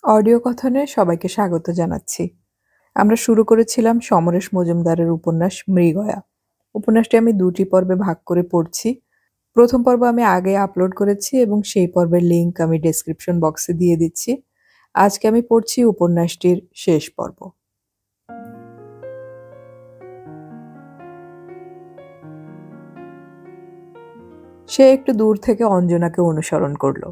Audio কথনে সবাইকে স্বাগত জানাচ্ছি। আমরা শুরু করেছিলাম সমরেশ মজুমদারের উপন্যাস মৃগয়া। উপন্যাসটি আমি ২টি পর্বে ভাগ করে পড়ছি। প্রথম পর্ব আমি আগে আপলোড করেছি এবং সেই পর্বের লিংক আমি ডেসক্রিপশন বক্সে দিয়ে দিচ্ছি। আজকে আমি পড়ছি উপন্যাসটির শেষ পর্ব। সে একটু দূর থেকে অঞ্জনাকে অনুসরণ করল।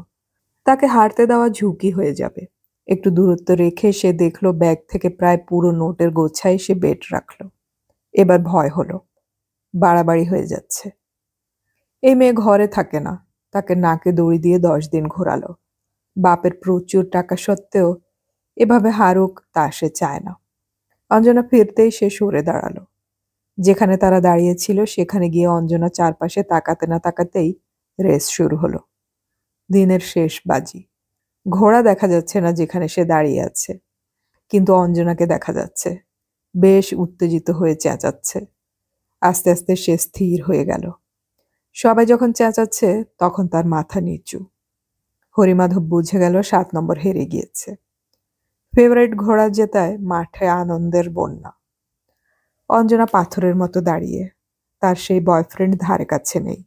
তাকে হাঁটতে দেওয়া ঝুঁকি হয়ে যাবে। একটু দূরত্ব রেখে সে দেখল ব্যাগ থেকে প্রায় পুরো নোটের গোছায় সে বেট রাখল। এবার ভয় হলো, বাড়াবাড়ি হয়ে যাচ্ছে। এই মেয়ে ঘরে থাকে না, তাকে নাকে দড়ি দিয়ে 10 দিন ঘোরালো। বাপের প্রচুর টাকা সত্ত্বেও এভাবে হারুক তা সে চায় না। অঞ্জনা ফিরতেই সে সরে দাঁড়ালো। যেখানে তারা দাঁড়িয়েছিল সেখানে গিয়ে অঞ্জনা চারপাশে তাকাতে না তাকাতেই রেস শুরু হলো। দিনের শেষ বাজি। ঘোড়া দেখা যাচ্ছে না যেখানে সে দাঁড়িয়ে আছে, কিন্তু অঞ্জনাকে দেখা যাচ্ছে। বেশ উত্তেজিত হয়ে চেঁচাচ্ছে। আস্তে আস্তে সে স্থির হয়ে গেল। সবাই যখন চেঁচাচ্ছে তখন তার মাথা নিচু। হরিমাধব বুঝে গেল 7 নম্বর হেরে গিয়েছে। ফেভারিট ঘোড়া জেতায় মাঠে আনন্দের বন্যা। অঞ্জনা পাথরের মতো দাঁড়িয়ে, তার সেই বয়ফ্রেন্ড ধারে কাছে নেই।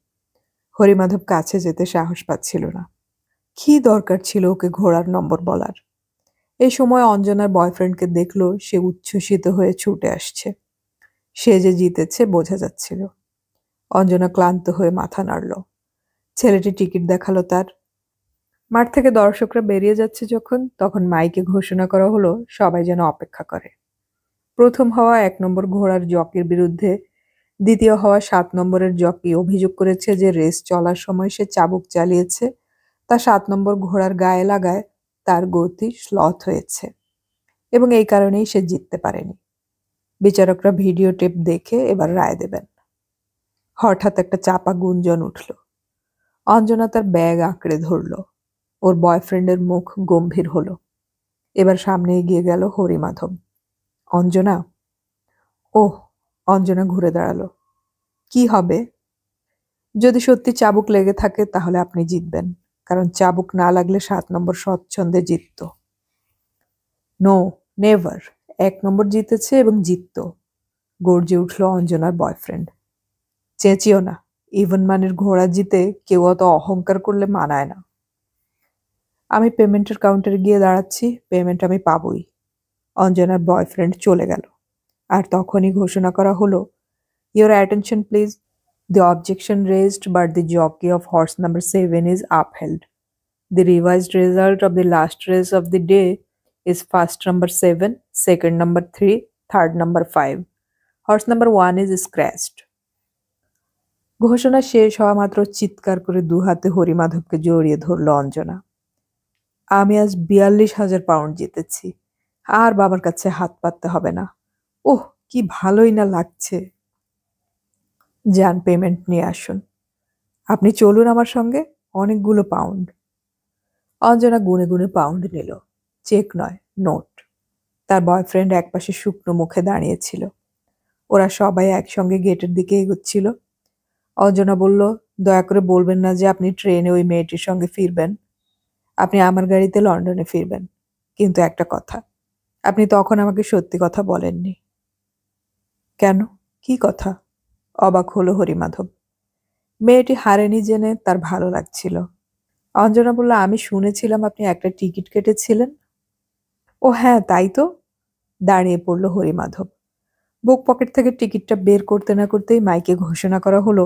হরিমাধব কাছে যেতে সাহস পাচ্ছিল না। কি দরকার ছিল ওকে ঘোড়ার নম্বর বলার? এই সময় অঞ্জনার বয়ফ্রেন্ডকে দেখলো সে উচ্ছ্বসিত হয়ে ছুটে আসছে। সে যে জিতেছে বোঝা যাচ্ছিল। অঞ্জনা ক্লান্ত হয়ে মাথা নাড়ল। ছেলেটি টিকিট দেখালো তার। মাঠ থেকে দর্শকরা বেরিয়ে যাচ্ছে যখন, তখন মাইকে ঘোষণা করা হলো সবাই যেন অপেক্ষা করে। প্রথম হওয়া 1 নম্বর ঘোড়ার জকির বিরুদ্ধে দ্বিতীয় হওয়া 7 নম্বরের জকি অভিযোগ করেছে যে রেস চলার সময় সে চাবুক চালিয়েছে, তা 7 নম্বর ঘোড়ার গায়ে লাগায় তার গতি স্লথ হয়েছে এবং এই কারণেই সে জিততে পারেনি। বিচারকরা ভিডিও টেপ দেখে এবার রায় দেবেন। হঠাৎ একটা চাপা গুঞ্জন উঠল। অঞ্জনা তার ব্যাগ আঁকড়ে ধরল। ওর বয়ফ্রেন্ডের মুখ গম্ভীর হলো। এবার সামনে এগিয়ে গেল হরিমাধব। অঞ্জনা। ওহ। অঞ্জনা ঘুরে দাঁড়ালো। কি হবে? যদি সত্যি চাবুক লেগে থাকে তাহলে আপনি জিতবেন, কারণ চাবুক না লাগলে 7 নম্বর স্বচ্ছন্দে জিতত। No, never. 1 নম্বর জিতেছে এবং জিতত, গর্জে উঠল অঞ্জনার বয়ফ্রেন্ড। চেঁচিও না। ইভেন মানের ঘোড়া জিতে কেউ অত অহংকার করলে মানায় না। আমি পেমেন্টের কাউন্টারে গিয়ে দাঁড়াচ্ছি, পেমেন্ট আমি পাবই। অঞ্জনার বয়ফ্রেন্ড চলে গেল। আর তখনই ঘোষণা করা হলো, your attention please, the objection raised but the jockey of horse number 7 is upheld. The revised result of the last race of the day is first number 7, second number 3, third number 5. Horse number 1 is scratched. ঘোষণা শেষ হওয়া মাত্র চিৎকার করে 2 হাতে হরিমাধবকে জড়িয়ে ধরল অঞ্জনা। আমি আজ 42,000 পাউন্ড জিতেছি। আর বাবার কাছে হাত পাততে হবে না। ওহ, কি ভালোই না লাগছে। যান, পেমেন্ট নিয়ে আসুন। আপনি চলুন আমার সঙ্গে, অনেকগুলো পাউন্ড। অঞ্জনা গুনে গুনে পাউন্ড নিল। চেক নয়, নোট। তার বয়ফ্রেন্ড একপাশে শুকনো মুখে দাঁড়িয়েছিল। ওরা সবাই একসঙ্গে গেটের দিকে এগোচ্ছিল। অঞ্জনা বলল, দয়া করে বলবেন না যে আপনি ট্রেনে ওই মেয়েটির সঙ্গে ফিরবেন। আপনি আমার গাড়িতে লন্ডনে ফিরবেন। কিন্তু একটা কথা, আপনি তখন আমাকে সত্যি কথা বলেননি। কেন? কি কথা? অবাক হলো হরিমাধব। মেয়েটি হারেনি জেনে তার ভালো লাগছিল। অঞ্জনা বলল, আমি শুনেছিলাম আপনি একটা টিকিট কেটেছিলেন। ও হ্যাঁ, তাই তো। দাঁড়িয়ে পড়ল হরিমাধব। বুক পকেট থেকে টিকিটটা বের করতে না করতেই মাইকে ঘোষণা করা হলো,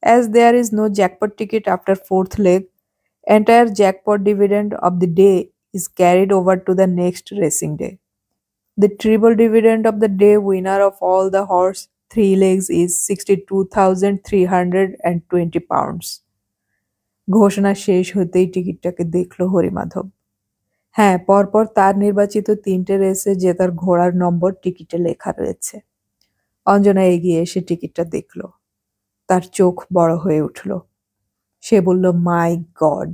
as there is no jackpot ticket after 4th leg, entire jackpot dividend of the day is carried over to the next racing day. The treble dividend of the day winner of all the horse 3 legs is 62,320 pounds. ঘোষণা শেষ হতেই টিকিটটাকে দেখল হরিমাধব। হ্যাঁ, পরপর তার নির্বাচিত 3টে রেসে জেতার ঘোড়ার নম্বর টিকিটে লেখা রয়েছে। অঞ্জনা এগিয়ে এসে টিকিটটা দেখল। তার চোখ বড় হয়ে উঠল। সে বলল, মাই গড,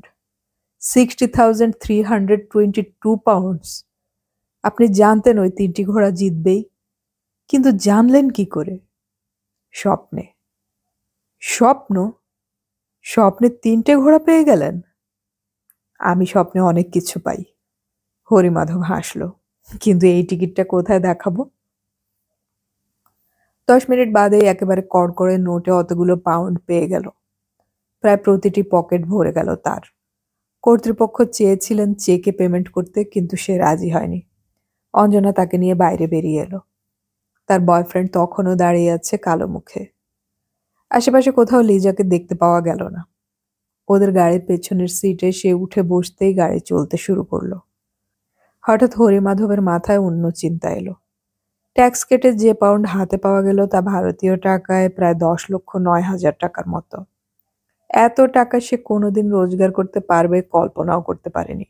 60,322 পাউন্ডস। আপনি জানতেন ওই 3টি ঘোড়া জিতবেই, কিন্তু জানলেন কি করে? স্বপ্নে। স্বপ্ন? স্বপ্নে 3টে ঘোড়া পেয়ে গেলেন? আমি স্বপ্নে অনেক কিছু পাই। হরিমাধব হাসল। কিন্তু এই টিকিটটা কোথায় দেখাবো? 10 মিনিট বাদেই একেবারে কড়কড়ে নোটে অতগুলো পাউন্ড পেয়ে গেল। প্রায় প্রতিটি পকেট ভরে গেল তার। কর্তৃপক্ষ চেয়েছিলেন চেকে পেমেন্ট করতে, কিন্তু সে রাজি হয়নি। অঞ্জনা তাকে নিয়ে বাইরে বেরিয়ে এলো। তার বয়ফ্রেন্ড তখনও দাঁড়িয়ে আছে কালো মুখে। আশেপাশে কোথাও লিজাকে দেখতে পাওয়া গেল না। ওদের গাড়ির পেছনের সিটে সে উঠে বসতেই গাড়ি চলতে শুরু করলো। হঠাৎ হরিমাধবের মাথায় অন্য চিন্তা এলো। ট্যাক্স কেটে যে পাউন্ড হাতে পাওয়া গেল তা ভারতীয় টাকায় প্রায় 10,09,000 টাকার মতো। এত টাকা সে কোনোদিন রোজগার করতে পারবে কল্পনাও করতে পারেনি।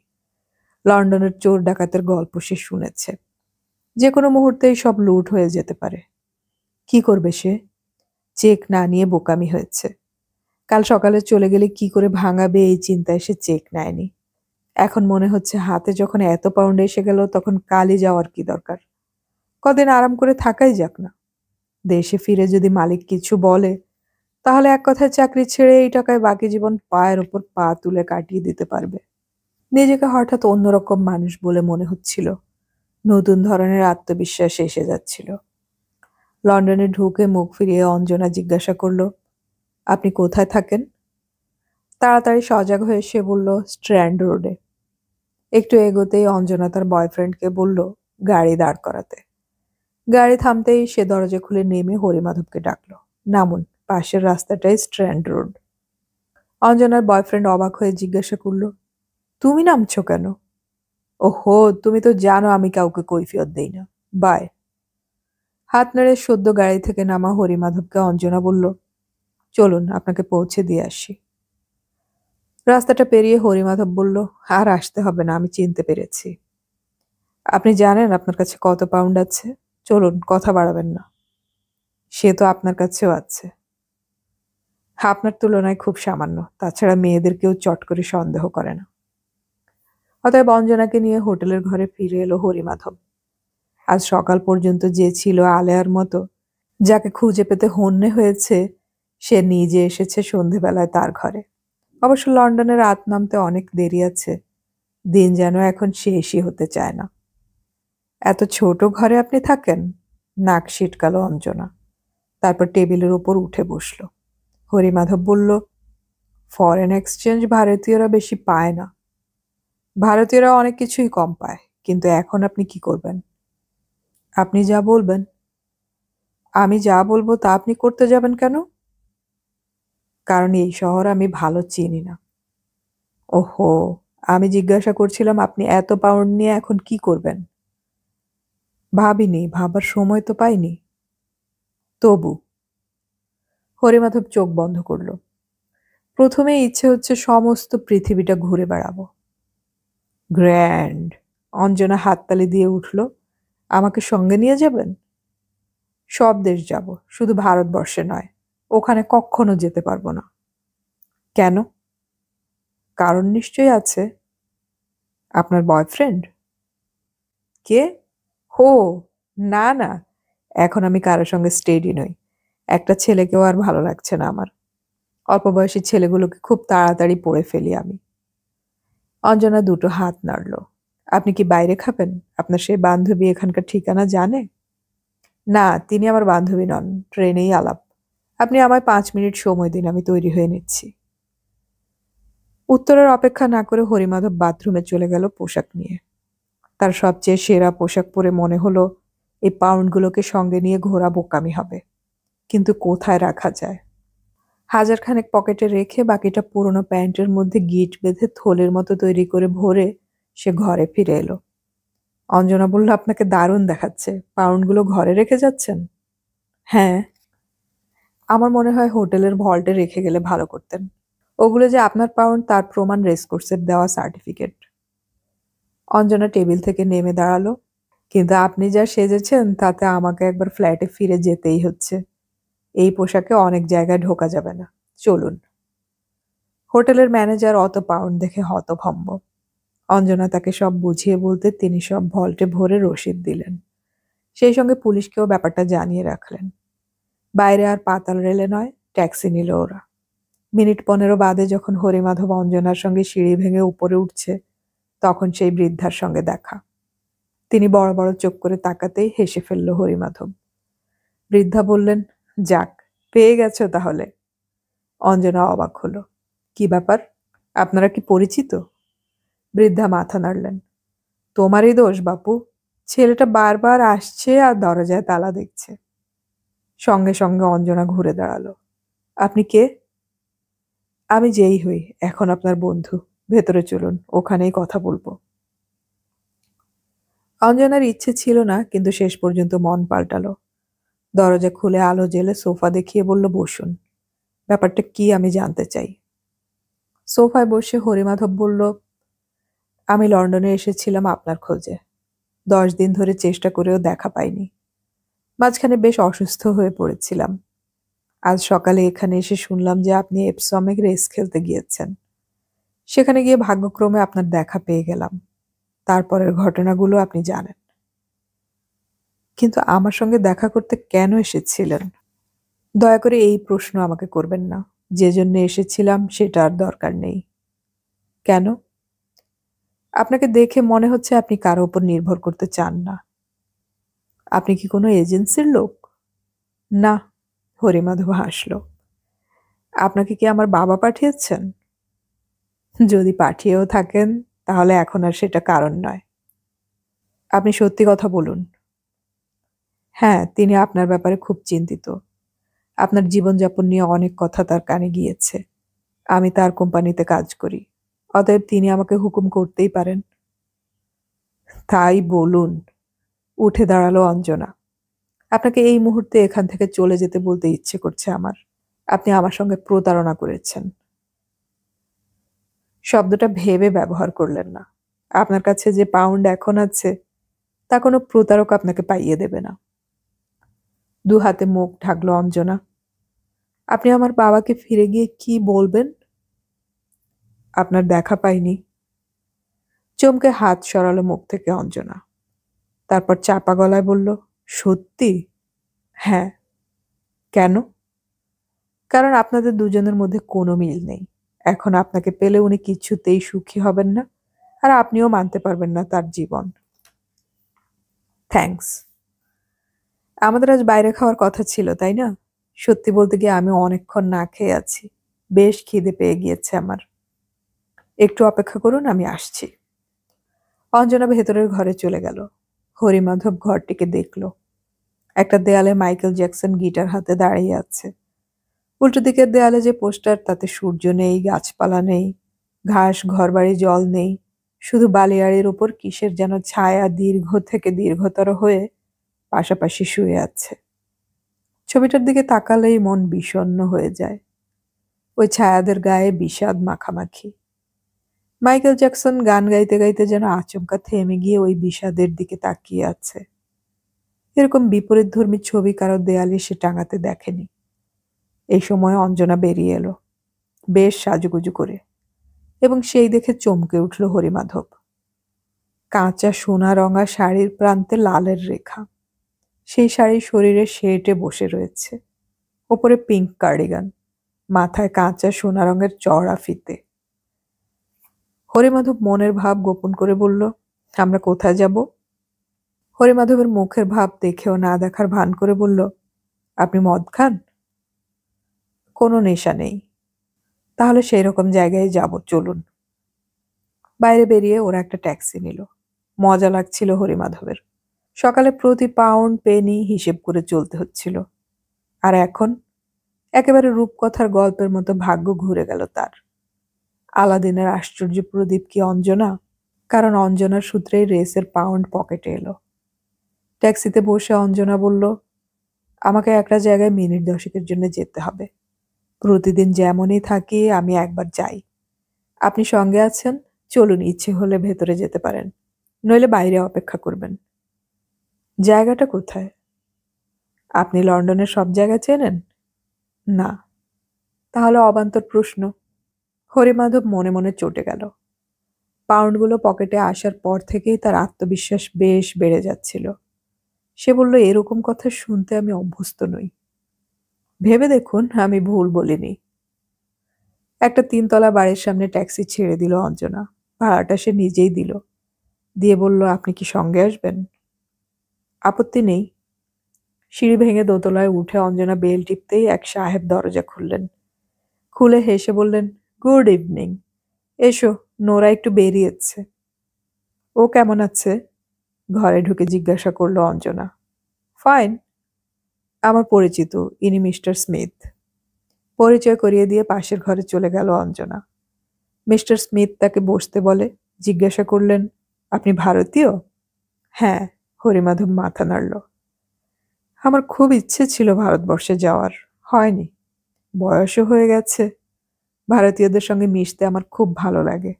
লন্ডনের চোর ডাকাতের গল্প সে শুনেছে। যে কোনো মুহূর্তেই সব লুট হয়ে যেতে পারে। কি করবে সে? চেক না নিয়ে বোকামি হয়েছে। কাল সকালে চলে গেলে কি করে ভাঙাবে এই চিন্তায় সে চেক নেয়নি। এখন মনে হচ্ছে হাতে যখন এত পাউন্ড এসে গেল তখন কালই যাওয়ার কি দরকার। কদিন আরাম করে থাকাই যাক না। দেশে ফিরে যদি মালিক কিছু বলে তাহলে এক কথায় চাকরি ছেড়ে এই টাকায় বাকি জীবন পায়ের ওপর পা তুলে কাটিয়ে দিতে পারবে। নিজেকে হঠাৎ অন্যরকম মানুষ বলে মনে হচ্ছিল। নতুন ধরনের আত্মবিশ্বাস এসে যাচ্ছিল। লন্ডনে ঢুকে মুখ ফিরিয়ে অঞ্জনা জিজ্ঞাসা করল, আপনি কোথায় থাকেন? তাড়াতাড়ি সজাগ হয়ে সে বলল, স্ট্র্যান্ড রোডে। একটু এগোতেই অঞ্জনা তার বয়ফ্রেন্ডকে বলল গাড়ি দাঁড় করাতে। গাড়ি থামতেই সে দরজা খুলে নেমে হরিমাধবকে ডাকল, নামুন, পাশের রাস্তাটাই স্ট্র্যান্ড রোড। অঞ্জনার বয়ফ্রেন্ড অবাক হয়ে জিজ্ঞাসা করল, তুমি নামছো কেন? ওহো, তুমি তো জানো আমি কাউকে কৈফিয়ত দেই না। বাই। হাত নেড়ে সদ্য গাড়ি থেকে নামা হরিমাধবকে অঞ্জনা বলল, চলুন আপনাকে পৌঁছে দিয়ে আসি। রাস্তাটা পেরিয়ে হরিমাধব বলল, আর আসতে হবে না, আমি চিনতে পেরেছি। আপনি জানেন আপনার কাছে কত পাউন্ড আছে? চলুন, কথা বাড়াবেন না। সে তো আপনার কাছেও আছে। আপনার তুলনায় খুব সামান্য। তাছাড়া মেয়েদের কেউ চট করে সন্দেহ করে না। অতএব অঞ্জনাকে নিয়ে হোটেলের ঘরে ফিরে এলো হরিমাধব। আজ সকাল পর্যন্ত যে ছিল আলেয়ার মতো, যাকে খুঁজে পেতে হন্যে হয়েছে, সে নিজে এসেছে সন্ধেবেলায় তার ঘরে। অবশ্য লন্ডনে রাত নামতে অনেক দেরি আছে। দিন যেন এখন শেষই হতে চায় না। এত ছোট ঘরে আপনি থাকেন? নাক সিটকালো অঞ্জনা। তারপর টেবিলের উপর উঠে বসল। হরিমাধব বলল, ফরেন এক্সচেঞ্জ ভারতীয়রা বেশি পায় না। ভারতীয়রা অনেক কিছুই কম পায়, কিন্তু এখন আপনি কি করবেন? আপনি যা বলবেন। আমি যা বলবো তা আপনি করতে যাবেন কেন? কারণ এই শহর আমি ভালো চিনি না। ওহো, আমি জিজ্ঞাসা করছিলাম আপনি এত পাউন্ড নিয়ে এখন কি করবেন? ভাবিনি, ভাবার সময় তো পাইনি। তবু। হরিমাধব চোখ বন্ধ করল। প্রথমে ইচ্ছে হচ্ছে সমস্ত পৃথিবীটা ঘুরে বেড়াবো। গ্র্যান্ড। অঞ্জনা হাততালি দিয়ে উঠল, আমাকে সঙ্গে নিয়ে যাবেন? সব দেশ যাব, শুধু ভারতবর্ষে নয়। ওখানে কখনো যেতে পারবো না। কেন? কারণ নিশ্চয়ই আছে। আপনার বয়ফ্রেন্ড? কে? হো, না না, এখন আমি কারোর সঙ্গে স্টেডি নই। একটা ছেলেকেও আর ভালো লাগছে না আমার। অল্প বয়সী ছেলেগুলোকে খুব তাড়াতাড়ি পড়ে ফেলি আমি। অঞ্জনা দুটো হাত নাড়ল। আপনি কি বাইরে খাবেন? আপনার সেই বান্ধবী এখানকার ঠিকানা জানে? না, তিনি আমার বান্ধবী নন, ট্রেনেই আলাপ। আপনি আমায় 5 মিনিট সময় দিন, আমি তৈরি হয়ে নিচ্ছি। উত্তরের অপেক্ষা না করে হরিমাধব বাথরুমে চলে গেল পোশাক নিয়ে। তার সবচেয়ে সেরা পোশাক পরে মনে হলো এই পাউন্ডগুলোকে সঙ্গে নিয়ে ঘোরা বোকামি হবে। কিন্তু কোথায় রাখা যায়? হাজারখানেক পকেটে রেখে বাকিটা পুরনো প্যান্টের মধ্যে গিট বেঁধে থলের মতো তৈরি করে ভরে সে ঘরে ফিরে এলো। অঞ্জনা বলল, আপনাকে দারুণ দেখাচ্ছে। পাউন্ডগুলো ঘরে রেখে যাচ্ছেন? হ্যাঁ। আমার মনে হয় হোটেলের ভল্টে রেখে গেলে ভালো করতেন। ওগুলো যে আপনার পাউন্ড তার প্রমাণ রেসকোর্সের দেওয়া সার্টিফিকেট। অঞ্জনা টেবিল থেকে নেমে দাঁড়ালো। কিন্তু আপনি যা সেজেছেন তাতে আমাকে একবার ফ্ল্যাটে ফিরে যেতেই হচ্ছে। এই পোশাকে অনেক জায়গায় ঢোকা যাবে না। চলুন। হোটেলের ম্যানেজার অত পাউন্ড দেখে হতভম্ব। অঞ্জনা তাকে সব বুঝিয়ে বলতে তিনি সব ভল্টে ভরে রসিদ দিলেন। সেই সঙ্গে পুলিশকেও ব্যাপারটা জানিয়ে রাখলেন। বাইরে আর পাতাল রেলে নয়, ট্যাক্সি নিল ওরা। মিনিট 15 বাদে যখন হরিমাধব অঞ্জনার সঙ্গে সিঁড়ি ভেঙে উপরে উঠছে তখন সেই বৃদ্ধার সঙ্গে দেখা। তিনি বড় বড় চোখ করে তাকাতেই হেসে ফেলল হরিমাধব। বৃদ্ধা বললেন, যাক, পেয়ে গেছো তাহলে। অঞ্জনা অবাক হলো। কি ব্যাপার, আপনারা কি পরিচিত? বৃদ্ধা মাথা নাড়লেন। তোমারই দোষ বাপু, ছেলেটা বারবার আসছে আর দরজায় তালা দেখছে। সঙ্গে সঙ্গে অঞ্জনা ঘুরে দাঁড়ালো। আপনি কে? আমি যেই হই, এখন আপনার বন্ধু। ভেতরে চলুন, ওখানেই কথা বলবো। অঞ্জনার ইচ্ছে ছিল না, কিন্তু শেষ পর্যন্ত মন পাল্টালো। দরজা খুলে আলো জেলে সোফা দেখিয়ে বলল, বসুন। ব্যাপারটা কি আমি জানতে চাই। সোফায় বসে হরিমাধব বলল, আমি লন্ডনে এসেছিলাম আপনার খোঁজে। 10 দিন ধরে চেষ্টা করেও দেখা পাইনি। মাঝখানে বেশ অসুস্থ হয়ে পড়েছিলাম। আজ সকালে এখানে এসে শুনলাম যে আপনি এপসমে রেস খেলতে গিয়েছেন। সেখানে গিয়ে ভাগ্যক্রমে আপনার দেখা পেয়ে গেলাম। তারপরের ঘটনাগুলো আপনি জানেন। কিন্তু আমার সঙ্গে দেখা করতে কেন এসেছিলেন? দয়া করে এই প্রশ্ন আমাকে করবেন না। যে জন্য এসেছিলাম সেটা আর দরকার নেই। কেন? আপনাকে দেখে মনে হচ্ছে আপনি কারো উপর নির্ভর করতে চান না। আপনি কি কোনো এজেন্সির লোক? না। হরিমাধব হাসল। আপনাকে কি আমার বাবা পাঠিয়েছেন? যদি পাঠিয়েও থাকেন, তাহলে এখন আর সেটা কারণ নয়। আপনি সত্যি কথা বলুন। হ্যাঁ, তিনি আপনার ব্যাপারে খুব চিন্তিত। আপনার জীবনযাপন নিয়ে অনেক কথা তার কানে গিয়েছে। আমি তার কোম্পানিতে কাজ করি, অতএব তিনি আমাকে হুকুম করতেই পারেন। তাই বলুন। উঠে দাঁড়ালো অঞ্জনা। আপনাকে এই মুহূর্তে এখান থেকে চলে যেতে বলতে ইচ্ছে করছে আমার। আপনি আমার সঙ্গে প্রতারণা করেছেন। শব্দটা ভেবে ব্যবহার করলেন না। আপনার কাছে যে পাউন্ড এখন আছে, তা কোনো প্রতারক আপনাকে পাইয়ে দেবে না। দু হাতে মুখ ঢাকলো অঞ্জনা। আপনি আমার বাবাকে ফিরে গিয়ে কি বলবেন? আপনার দেখা পাইনি। চমকে হাত সরালো মুখ থেকে অঞ্জনা। তারপর চাপা গলায় বলল, সত্যি? হ্যাঁ। কেন? কারণ আপনাদের দুজনের মধ্যে কোনো মিল নেই। এখন আপনাকে পেলে উনি কিছুতেই সুখী হবেন না, আর আপনিও মানতে পারবেন না তার জীবন। থ্যাঙ্কস। আমাদের আজ বাইরে খাওয়ার কথা ছিল, তাই না? সত্যি বলতে গিয়ে আমি অনেকক্ষণ না খেয়ে আছি। বেশ খিদে পেয়ে গিয়েছে আমার। একটু অপেক্ষা করুন, আমি আসছি। অঞ্জনা ভেতরের ঘরে চলে গেল। হরিমাধব ঘরটিকে দেখল। একটা দেয়ালে মাইকেল জ্যাকসন গিটার হাতে দাঁড়িয়ে আছে। উল্টো দিকের দেয়ালে যে পোস্টার, তাতে সূর্য নেই, গাছপালা নেই, ঘাস, ঘরবাড়ি, জল নেই। শুধু বালিয়াড়ির উপর কিসের যেন ছায়া দীর্ঘ থেকে দীর্ঘতর হয়ে পাশাপাশি শুয়ে আছে। ছবিটার দিকে তাকালেই মন বিষণ্ণ হয়ে যায়। ওই ছায়াদের গায়ে বিষাদ মাখামাখি। মাইকেল জ্যাকসন গান গাইতে গাইতে যেন আচমকা থেমে গিয়ে ওই বিষাদের দিকে তাকিয়ে আছে। এরকম বিপরীতধর্মী ছবি কারো দেয়ালে সে টাঙাতে দেখেনি। এই সময় অঞ্জনা বেরিয়ে এলো, বেশ সাজুগুজু করে, এবং সেই দেখে চমকে উঠল হরিমাধব। কাঁচা সোনা রঙা শাড়ির প্রান্তে লালের রেখা। সেই শাড়ি শরীরে শেটে বসে রয়েছে। ওপরে পিঙ্ক কার্ডিগান, মাথায় কাঁচা সোনা রঙের চওড়া ফিতে। হরিমাধব মনের ভাব গোপন করে বলল, আমরা কোথায় যাব? হরিমাধবের মুখের ভাব দেখেও না দেখার ভান করে বলল, আপনি মদ খান? কোনো নেশা নেই। তাহলে সেই রকম জায়গায় যাব, চলুন। বাইরে বেরিয়ে ওরা একটা ট্যাক্সি নিল। মজা লাগছিল হরিমাধবের। সকালে প্রতি পাউন্ড পেনি হিসেব করে চলতে হচ্ছিল, আর এখন একেবারে রূপকথার গল্পের মতো ভাগ্য ঘুরে গেল তার। আলাদিনের আশ্চর্য প্রদীপ কি অঞ্জনা? কারণ অঞ্জনার সূত্রেই রেসের পাউন্ড পকেটে এলো। ট্যাক্সিতে বসে অঞ্জনা বলল, আমাকে একটা জায়গায় মিনিট 10 জন্য যেতে হবে। প্রতিদিন যেমনই থাকি, আমি একবার যাই। আপনি সঙ্গে আছেন, চলুন, ইচ্ছে হলে ভেতরে যেতে পারেন, নইলে বাইরে অপেক্ষা করবেন। জায়গাটা কোথায়? আপনি লন্ডনের সব জায়গা চেনেন? না। তাহলে অবান্তর প্রশ্ন। হরিমাধব মনে মনে চটে গেল। পাউন্ডগুলো পকেটে আসার পর থেকেই তার আত্মবিশ্বাস বেশ বেড়ে যাচ্ছিল। সে বলল, এরকম কথা শুনতে আমি অভ্যস্ত নই। ভেবে দেখুন আমি ভুল বলিনি। একটা 3 তলা বাড়ির সামনে ট্যাক্সি ছেড়ে দিল অঞ্জনা। ভাড়াটা সে নিজেই দিল। দিয়ে বলল, আপনি কি সঙ্গে আসবেন? আপত্তি নেই। সিঁড়ি ভেঙে দোতলায় উঠে অঞ্জনা বেল টিপতেই এক সাহেব দরজা খুললেন। খুলে হেসে বললেন, গুড ইভিনিং। এসো, নোরা একটু বেরিয়েছে। ও কেমন আছে? ঘরে ঢুকে জিজ্ঞাসা করলো অঞ্জনা। ফাইন। আমার পরিচিত, ইনি মিস্টার স্মিথ। পরিচয় করিয়ে দিয়ে পাশের ঘরে চলে গেল অঞ্জনা। মিস্টার স্মিথ তাকে বসতে বলে। জিজ্ঞাসা করলেন, আপনি ভারতীয়? হ্যাঁ। হরিমাধব মাথা নাড়ল। আমার খুব ইচ্ছে ছিল ভারতবর্ষে যাওয়ার, হয়নি। বয়সও হয়ে গেছে। ভারতীয়দের সঙ্গে মিশতে আমার খুব ভালো লাগে,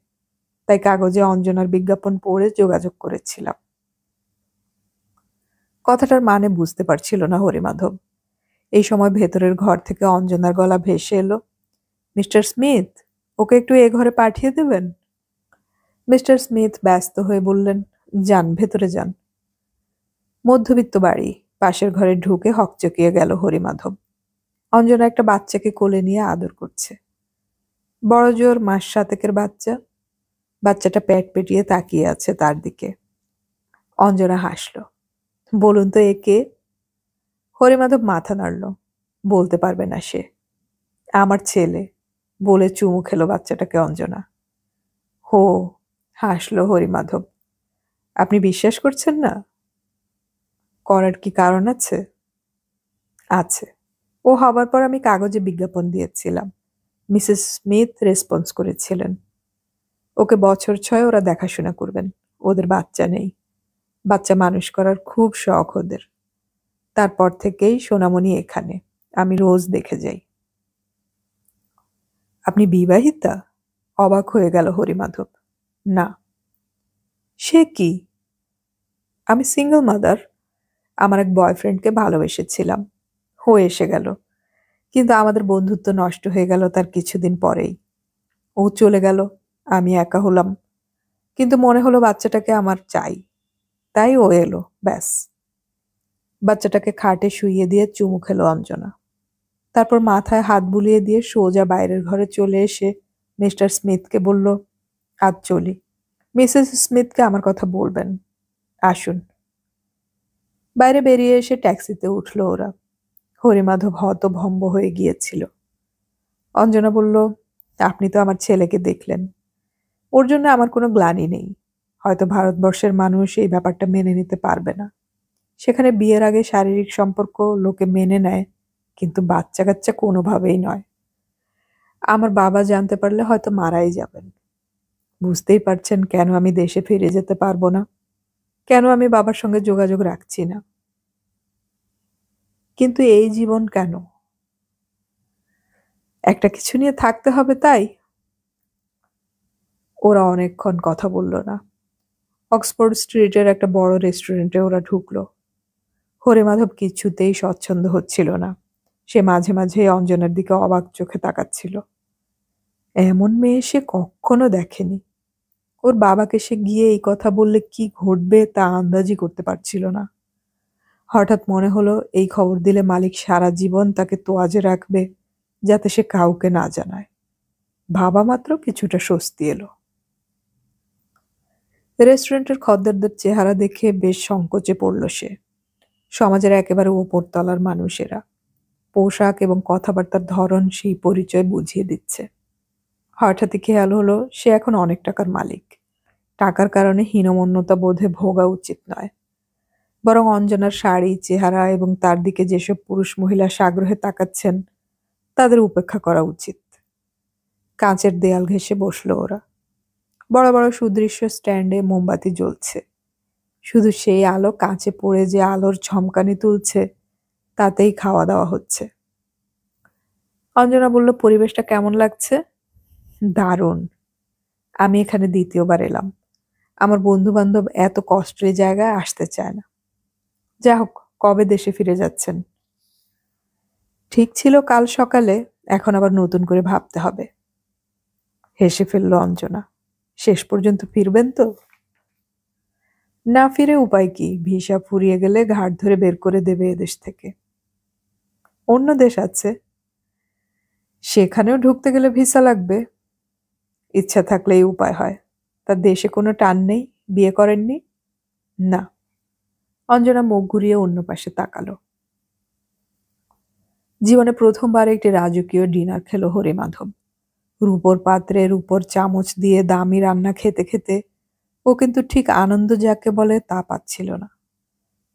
তাই কাগজে অঞ্জনার বিজ্ঞাপন পড়ে যোগাযোগ করেছিলাম। কথাটার মানে বুঝতে পারছিল না হরিমাধব। এই সময় ভেতরের ঘর থেকে অঞ্জনার গলা ভেসে এলো, মিস্টার স্মিথ, ওকে একটু এ ঘরে পাঠিয়ে দেবেন? মিস্টার স্মিথ ব্যস্ত হয়ে বললেন, যান, ভেতরে যান। মধ্যবিত্ত বাড়ি। পাশের ঘরে ঢুকে হকচকিয়ে গেল হরিমাধব। অঞ্জনা একটা বাচ্চাকে কোলে নিয়ে আদর করছে। বড় জোর 7 মাসের বাচ্চা। বাচ্চাটা পেট পেটিয়ে তাকিয়ে আছে তার দিকে। অঞ্জনা হাসল। বলুন তো, এ কে? হরিমাধব মাথা নাড়ল। বলতে পারবে না সে। আমার ছেলে, বলে চুমু খেলো বাচ্চাটাকে অঞ্জনা। হো, হাসল হরিমাধব। আপনি বিশ্বাস করছেন না? করার কি কারণ আছে? আছে। ও হবার পর আমি কাগজে বিজ্ঞাপন দিয়েছিলাম। মিসেস স্মিথ রেসপন্স করেছিলেন। ওকে বছর 6 ওরা দেখাশোনা করবেন। ওদের বাচ্চা নেই। বাচ্চা মানুষ করার খুব শখ ওদের। তারপর থেকেই সোনামণি এখানে। আমি রোজ দেখে যাই। আপনি বিবাহিতা? অবাক হয়ে গেল হরিমাধব। না। সে কি? আমি সিঙ্গল মাদার। আমার এক বয়ফ্রেন্ডকে ভালোবেসেছিলাম। ও এসে গেল, কিন্তু আমাদের বন্ধুত্ব নষ্ট হয়ে গেল তার কিছুদিন পরেই। ও চলে গেল, আমি একা হলাম। কিন্তু মনে হলো বাচ্চাটাকে আমার চাই, তাই ও এলো, ব্যাস। বাচ্চাটাকে খাটে শুইয়ে দিয়ে চুমু খেলো অঞ্জনা। তারপর মাথায় হাত বুলিয়ে দিয়ে সোজা বাইরের ঘরে চলে এসে মিস্টার স্মিথকে বলল, আজ চলি। মিসেস স্মিথকে আমার কথা বলবেন। আসুন। বাইরে বেরিয়ে এসে ট্যাক্সিতে উঠল ওরা। হরিমাধব হতভম্ব হয়ে গিয়েছিল। অঞ্জনা বলল, আপনি তো আমার ছেলেকে দেখলেন। ওর জন্য আমার কোনো গ্লানি নেই। হয়তো ভারতবর্ষের মানুষ এই ব্যাপারটা মেনে নিতে পারবে না। সেখানে বিয়ের আগে শারীরিক সম্পর্ক লোকে মেনে নেয়, কিন্তু বাচ্চা কাচ্চা কোনোভাবেই নয়। আমার বাবা জানতে পারলে হয়তো মারাই যাবেন। বুঝতেই পারছেন কেন আমি দেশে ফিরে যেতে পারবো না, কেন আমি বাবার সঙ্গে যোগাযোগ রাখছি না। কিন্তু এই জীবন কেন? একটা কিছু নিয়ে থাকতে হবে, তাই। ওরা অনেকক্ষণ কথা বলল না। অক্সফোর্ড স্ট্রিটের একটা বড় রেস্টুরেন্টে ওরা ঢুকলো। হরিমাধব কিছুতেই স্বচ্ছন্দ হচ্ছিল না। সে মাঝে মাঝে অঞ্জনার দিকে অবাক চোখে তাকাচ্ছিল। এমন মেয়ে সে কখনো দেখেনি। ওর বাবাকে সে গিয়ে এই কথা বললে কি ঘটবে তা আন্দাজই করতে পারছিল না। হঠাৎ মনে হলো এই খবর দিলে মালিক সারা জীবন তাকে তোয়াজে রাখবে, যাতে সে কাউকে না জানায়। ভাবা মাত্র কিছুটা স্বস্তি এলো। রেস্টুরেন্টের খদ্দেরদের চেহারা দেখে বেশ সংকোচে পড়ল সে। সমাজের একেবারে ওপরতলার মানুষেরা। পোশাক এবং কথাবার্তার ধরন সেই পরিচয় বুঝিয়ে দিচ্ছে। হঠাৎই খেয়াল হলো সে এখন অনেক টাকার মালিক। টাকার কারণে হীনমন্যতা বোধে ভোগা উচিত নয়। বরং অঞ্জনার শাড়ি, চেহারা এবং তার দিকে যেসব পুরুষ মহিলা সাগ্রহে তাকাচ্ছেন তাদের উপেক্ষা করা উচিত। কাঁচের দেয়াল ঘেঁষে বসল ওরা। বড় বড় সুদৃশ্য স্ট্যান্ডে মোমবাতি জ্বলছে। শুধু সেই আলো কাঁচে পড়ে যে আলোর ঝমকানি তুলছে, তাতেই খাওয়া দাওয়া হচ্ছে। অঞ্জনা বলল, পরিবেশটা কেমন লাগছে? দারুণ। আমি এখানে দ্বিতীয়বার এলাম। আমার বন্ধু বান্ধব এত কষ্টের জায়গায় আসতে চায় না। যা হোক, কবে দেশে ফিরে যাচ্ছেন? ঠিক ছিল কাল সকালে, এখন আবার নতুন করে ভাবতে হবে। হেসে ফেলল অঞ্জনা। শেষ পর্যন্ত ফিরবেন তো? না ফিরে উপায় কি? ভিসা ফুরিয়ে গেলে ঘাট ধরে বের করে দেবে এদেশ থেকে। অন্য দেশ আছে, সেখানেও ঢুকতে গেলে ভিসা লাগবে। ইচ্ছা থাকলেই উপায় হয়। তার দেশে কোনো টান নেই? বিয়ে করেননি? না। অঞ্জনা মুখ ঘুরিয়ে অন্য পাশে তাকালো। জীবনে প্রথমবার একটি রাজকীয় ডিনার খেলো হরিমাধব। রূপোর পাত্রে রূপোর চামচ দিয়ে দামি রান্না খেতে খেতে ও কিন্তু ঠিক আনন্দ যাকে বলে তা পাচ্ছিল না।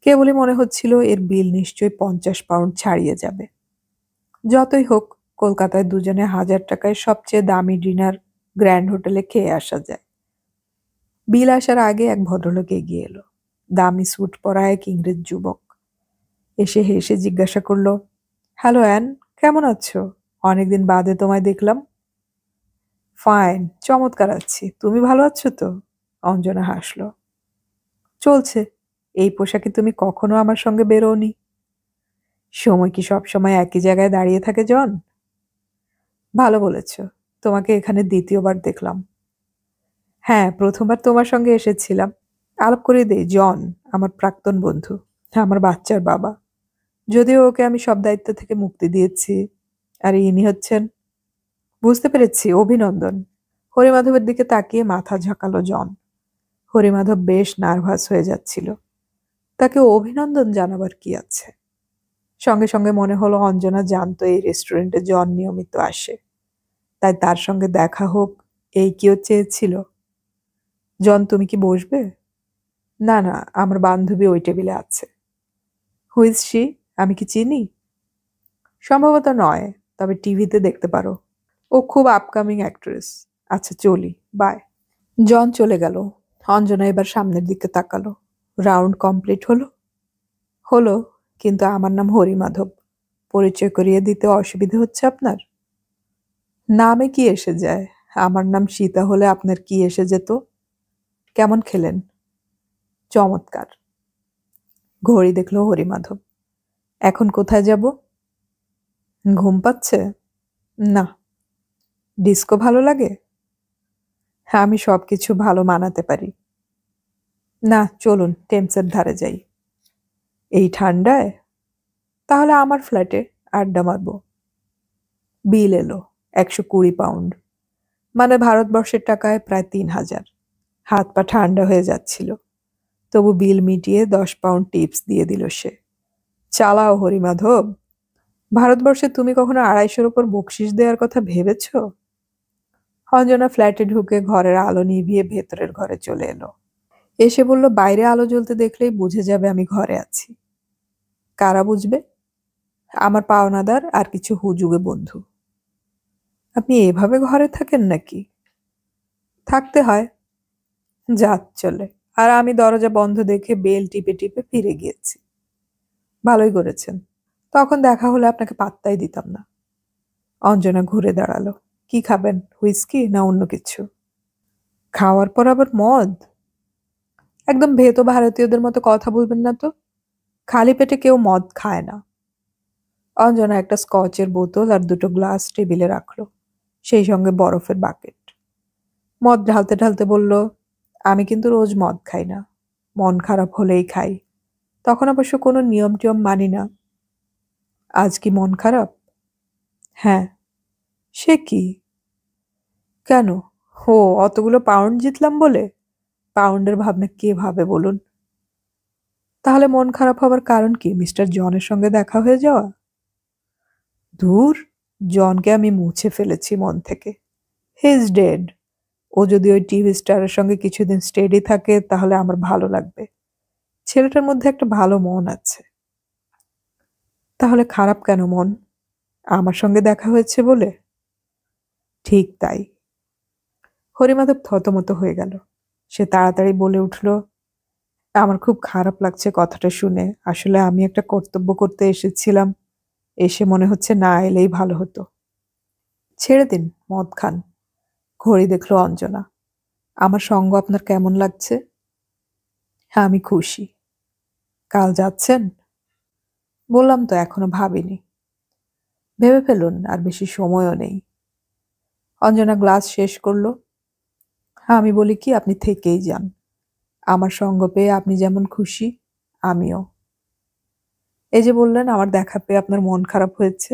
কেবলই মনে হচ্ছিল এর বিল নিশ্চয়ই 50 পাউন্ড ছাড়িয়ে যাবে। যতই হোক, কলকাতায় দুজনে 1000 টাকায় সবচেয়ে দামি ডিনার গ্র্যান্ড হোটেলে খেয়ে আসা যায়। বিল আসার আগে এক ভদ্রলোক এগিয়ে এলো। দামি স্যুট পরা এক ইংরেজ যুবক এসে হেসে জিজ্ঞাসা করলো, হ্যালো অ্যান, কেমন আছো? অনেকদিন বাদে তোমায় দেখলাম। ফাইন, চমৎকার আছি। তুমি ভালো আছো তো? অঞ্জনা হাসল। চলছে। এই পোশাকে তুমি কখনো আমার সঙ্গে বেরোওনি। সময় কি সব সময় একই জায়গায় দাঁড়িয়ে থাকে জন? ভালো বলেছ। তোমাকে এখানে দ্বিতীয়বার দেখলাম। হ্যাঁ, প্রথমবার তোমার সঙ্গে এসেছিলাম। আলাপ করে দেই, জন আমার প্রাক্তন বন্ধু, আমার বাচ্চার বাবা। যদিও ওকে আমি সব দায়িত্ব থেকে মুক্তি দিয়েছি। আর ইনি হচ্ছেন? বুঝতে পেরেছি, অভিনন্দন। হরিমাধবের দিকে তাকিয়ে মাথা ঝাঁকালো জন। হরিমাধব বেশ নার্ভাস হয়ে যাচ্ছিল। তাকে অভিনন্দন জানাবার কি আছে? সঙ্গে সঙ্গে মনে হলো অঞ্জনা জানতো এই রেস্টুরেন্টে জন নিয়মিত আসে, তাই তার সঙ্গে দেখা হোক এই কেউ চেয়েছিল। জন, তুমি কি বসবে? না না, আমার বান্ধবী ওই টেবিলে আছে। Who's she? আমি কি চিনি? সম্ভবত নয়, তবে টিভিতে দেখতে পারো। ও খুব আপকামিং অ্যাক্ট্রেস। আচ্ছা চলি, বাই। জন চলে গেল। অঞ্জনা এবার সামনের দিকে তাকালো। রাউন্ড কমপ্লিট হলো? হলো, কিন্তু আমার নাম হরিমাধব। পরিচয় করিয়ে দিতে অসুবিধে হচ্ছে আপনার? নামে কি এসে যায়? আমার নাম সীতা হলে আপনার কি এসে যেত? কেমন খেলেন? চমৎকার। ঘড়ি দেখলো হরিমাধব। এখন কোথায় যাব? ঘুম পাচ্ছে? না। ডিস্কো ভালো লাগে? হ্যাঁ, আমি সবকিছু ভালো মানাতে পারি। না, চলুন টেমসের ধারে যাই। এই ঠান্ডায়? তাহলে আমার ফ্ল্যাটে আড্ডা মারব। বিল এলো 120 পাউন্ড, মানে ভারতবর্ষের টাকায় প্রায় 3000। হাত পা ঠান্ডা হয়ে যাচ্ছিল, তবু বিল মিটিয়ে 10 পাউন্ড টিপস দিয়ে দিল সে। চালাও হরিমাধব। ভারতবর্ষে তুমি কখনো 250-র উপর বকশিস দেওয়ার কথা ভেবেছ? অঞ্জনা ফ্ল্যাটে ঢুকে ঘরের আলো নিভিয়ে ভেতরের ঘরে চলে এলো। এসে বলল, বাইরে আলো জ্বলতে দেখলেই বুঝে যাবে আমি ঘরে আছি। কারা বুঝবে? আমার পাওনাদার আর কিছু হুজুগে বন্ধু। আপনি এভাবে ঘরে থাকেন নাকি? থাকতে হয়, যাত চলে। আর আমি দরজা বন্ধ দেখে বেল টিপে টিপে ফিরে গিয়েছি। ভালোই করেছেন। তখন দেখা হলে আপনাকে পাত্তাই দিতাম না। অঞ্জনা ঘুরে দাঁড়ালো। কি খাবেন, হুইস্কি না অন্য কিছু? খাওয়ার পর আবার মদ? একদম ভেতো ভারতীয়দের মতো কথা বলবেন না তো। খালি পেটে কেউ মদ খায় না। অঞ্জনা একটা স্কচের বোতল আর দুটো গ্লাস টেবিলে রাখলো, সেই সঙ্গে বরফের বাকেট। মদ ঢালতে ঢালতে বলল, আমি কিন্তু রোজ মদ খাই না, মন খারাপ হলেই খাই। তখন অবশ্য কোনো নিয়ম টিয়ম মানি না। আজ কি মন খারাপ? হ্যাঁ। সে কি? কেন? ও, অতগুলো পাউন্ড জিতলাম বলে? পাউন্ডের ভাবনা কে ভাবে বলুন? তাহলে মন খারাপ হবার কারণ কি? মিস্টার জনের সঙ্গে দেখা হয়ে যাওয়া? ধুর, জনকে আমি মুছে ফেলেছি মন থেকে। He is dead. ও যদি ওই টিভি স্টারের সঙ্গে কিছুদিন স্টেডি থাকে তাহলে আমার ভালো লাগবে। ছেলেটার মধ্যে একটা ভালো মন আছে। তাহলে খারাপ কেন মন? আমার সঙ্গে দেখা হয়েছে বলে? ঠিক তাই। হরিমাধব থতমত হয়ে গেল। সে তাড়াতাড়ি বলে উঠল, আমার খুব খারাপ লাগছে কথাটা শুনে। আসলে আমি একটা কর্তব্য করতে এসেছিলাম, এসে মনে হচ্ছে না এলেই ভালো হতো। ছেড়ে দিন, মদ খান। ঘড়ি দেখলো অঞ্জনা। আমার সঙ্গ আপনার কেমন লাগছে? হ্যাঁ, আমি খুশি। কাল যাচ্ছেন? বললাম তো, এখনো ভাবিনি। ভেবে ফেলুন, আর বেশি সময়ও নেই। অঞ্জনা গ্লাস শেষ করলো। হ্যাঁ, আমি বলি কি, আপনি থেকেই যান। আমার সঙ্গ পেয়ে আপনি যেমন খুশি, আমিও। এই যে বললেন আমার দেখা পেয়ে আপনার মন খারাপ হয়েছে।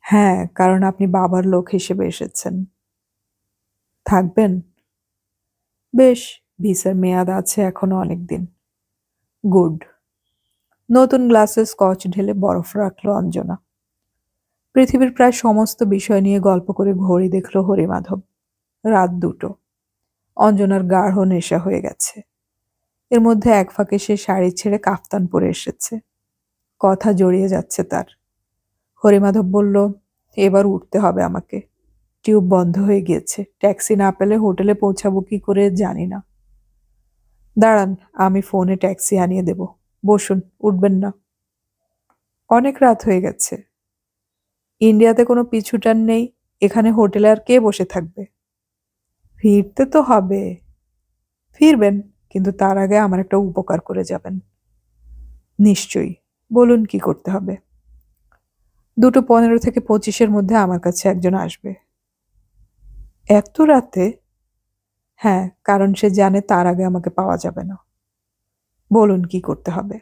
হ্যাঁ, কারণ আপনি বাবার লোক হিসেবে এসেছেন। থাকবেন? বেশ, ভিসার মেয়াদ আছে এখনো অনেক দিন। গুড। নতুন গ্লাসে স্কচ ঢেলে বরফ রাখলো অঞ্জনা। পৃথিবীর প্রায় সমস্ত বিষয় নিয়ে গল্প করে ঘড়ি দেখল হরিমাধব। রাত 2টো। অঞ্জনার গাঢ় নেশা হয়ে গেছে। এর মধ্যে এক ফাঁকে সে শাড়ি ছেড়ে কাফতান পরে এসেছে। কথা জড়িয়ে যাচ্ছে তার। হরিমাধব বলল, এবার উঠতে হবে আমাকে। টিউব বন্ধ হয়ে গিয়েছে। ট্যাক্সি না পেলে হোটেলে পৌঁছাবো কি করে জানি না। দাঁড়ান, আমি ফোনে ট্যাক্সি আনিয়ে দেব। বসুন, উঠবেন না। অনেক রাত হয়ে গেছে। ইন্ডিয়াতে কোনো পিছুটান নেই। এখানে হোটেলে আর কে বসে থাকবে? ফিরতে তো হবে। ফিরবেন, কিন্তু তার আগে আমার একটা উপকার করে যাবেন। নিশ্চয়ই। বলুন কি করতে হবে। 2:15 থেকে 25-এর মধ্যে আমার কাছে একজন আসবে। এত রাতে? হ্যাঁ, কারণ সে জানে তার আগে আমাকে পাওয়া যাবে না। বলুন কি করতে হবে।